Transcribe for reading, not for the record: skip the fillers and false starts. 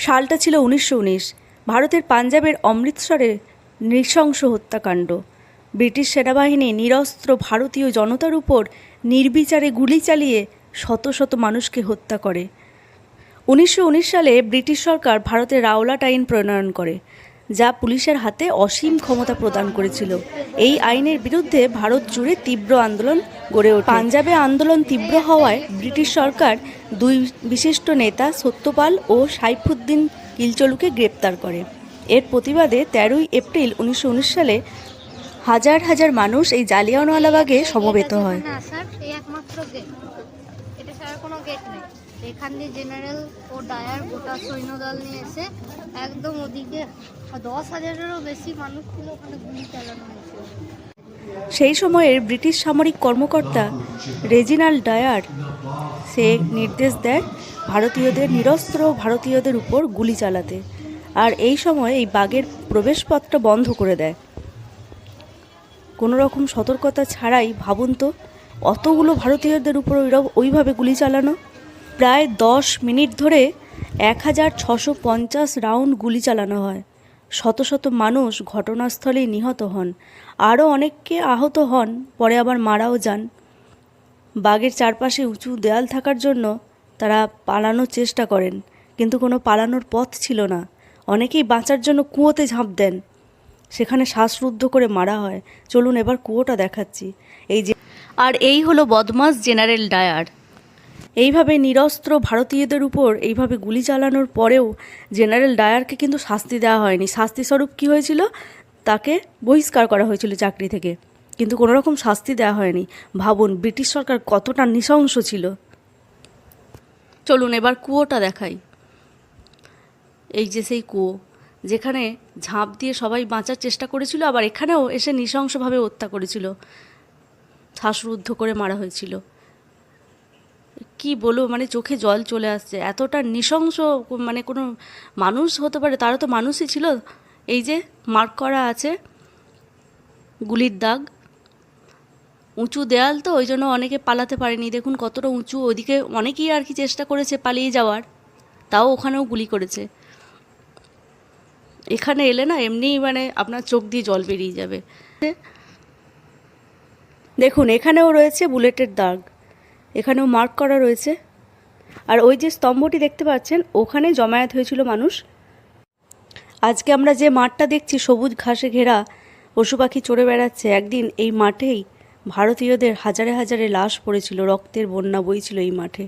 সালটা ছিল 1919। ভারতের পাঞ্জাবের অমৃতসরে নৃশংস হত্যাকাণ্ড। ব্রিটিশ সেনাবাহিনী নিরস্ত্র ভারতীয় জনতার উপর নির্বিচারে গুলি চালিয়ে শত শত মানুষকে হত্যা করে। 1919 সালে ব্রিটিশ সরকার ভারতে রাওলাট আইন প্রণয়ন করে, যা পুলিশের হাতে অসীম ক্ষমতা প্রদান করেছিল। এই আইনের বিরুদ্ধে ভারত জুড়ে তীব্র আন্দোলন গড়ে ওঠে। পাঞ্জাবে আন্দোলন তীব্র হওয়ায় ব্রিটিশ সরকার দুই বিশিষ্ট নেতা সত্যপাল ও সাইফুদ্দিন কিলচলুকে গ্রেপ্তার করে। এর প্রতিবাদে 13ই এপ্রিল 1919 সালে হাজার হাজার মানুষ এই জালিয়ানওয়ালাবাগে সমবেত হয়। এখান দিয়ে জেনারেল ও ডায়ার গোটা সৈন্যদল নিয়ে এসে একদম ওদিকে 10,000-এরও বেশি মানুষ ছিল, ওখানে গুলি চালানো হয়েছিল। সেই সময়ের ব্রিটিশ সামরিক কর্মকর্তা রেজিনাল্ড ডায়ার সে নির্দেশ দেয় ভারতীয়দের নিরস্ত্র ভারতীয়দের উপর গুলি চালাতে, আর এই সময় এই বাগের প্রবেশপথটা বন্ধ করে দেয়। কোনো রকম সতর্কতা ছাড়াই ভাবুন তো, অতগুলো ভারতীয়দের উপর ওইভাবে গুলি চালানো। প্রায় 10 মিনিট ধরে 1650 রাউন্ড গুলি চালানো হয়। শত শত মানুষ ঘটনাস্থলেই নিহত হন, আরও অনেককে আহত হন, পরে আবার মারাও যান। বাগের চারপাশে উঁচু দেয়াল থাকার জন্য তারা পালানোর চেষ্টা করেন, কিন্তু কোনো পালানোর পথ ছিল না। অনেকেই বাঁচার জন্য কুয়োতে ঝাঁপ দেন, সেখানে শ্বাসরুদ্ধ করে মারা হয়। চলুন এবার কুয়োটা দেখাচ্ছি। এই হলো বদমাস জেনারেল ডায়ার। এইভাবে নিরস্ত্র ভারতীয়দের উপর এইভাবে গুলি চালানোর পরেও জেনারেল ডায়ারকে কিন্তু শাস্তি দেওয়া হয়নি। শাস্তিস্বরূপ কী হয়েছিল, তাকে বহিষ্কার করা হয়েছিল চাকরি থেকে, কিন্তু কোনো রকম শাস্তি দেওয়া হয়নি। ভাবুন ব্রিটিশ সরকার কতটা নৃশংস ছিল। চলুন এবার কুয়োটা দেখাই। এই যে সেই কুয়ো, যেখানে ঝাঁপ দিয়ে সবাই বাঁচার চেষ্টা করেছিল, আবার এখানেও এসে নৃশংসভাবে হত্যা করেছিল, শ্বাসরুদ্ধ করে মারা হয়েছিল। কি বলবো, মানে চোখে জল চলে আসছে, এতটা নৃশংস। মানে কোনো মানুষ হতে পারে, তারা তো মানুষই ছিল। এই যে মার্ক করা আছে গুলির দাগ, উঁচু দেয়াল তো ওই জন্য অনেকে পালাতে পারেনি। দেখুন কতটা উঁচু, ওইদিকে অনেকেই আর কি চেষ্টা করেছে পালিয়ে যাওয়ার, তাও ওখানেও গুলি করেছে। এখানে এলে না এমনিই মানে আপনার চোখ দিয়ে জল বেরিয়ে যাবে। দেখুন এখানেও রয়েছে বুলেটের দাগ, এখানেও মার্ক করা রয়েছে। আর ওই যে স্তম্ভটি দেখতে পাচ্ছেন, ওখানে জমায়েত হয়েছিল মানুষ। আজকে আমরা যে মাঠটা দেখছি সবুজ ঘাসে ঘেরা, পশু পাখি চড়ে বেড়াচ্ছে, একদিন এই মাঠেই ভারতীয়দের হাজারে হাজারে লাশ পড়েছিল, রক্তের বন্যা বইছিল এই মাঠে।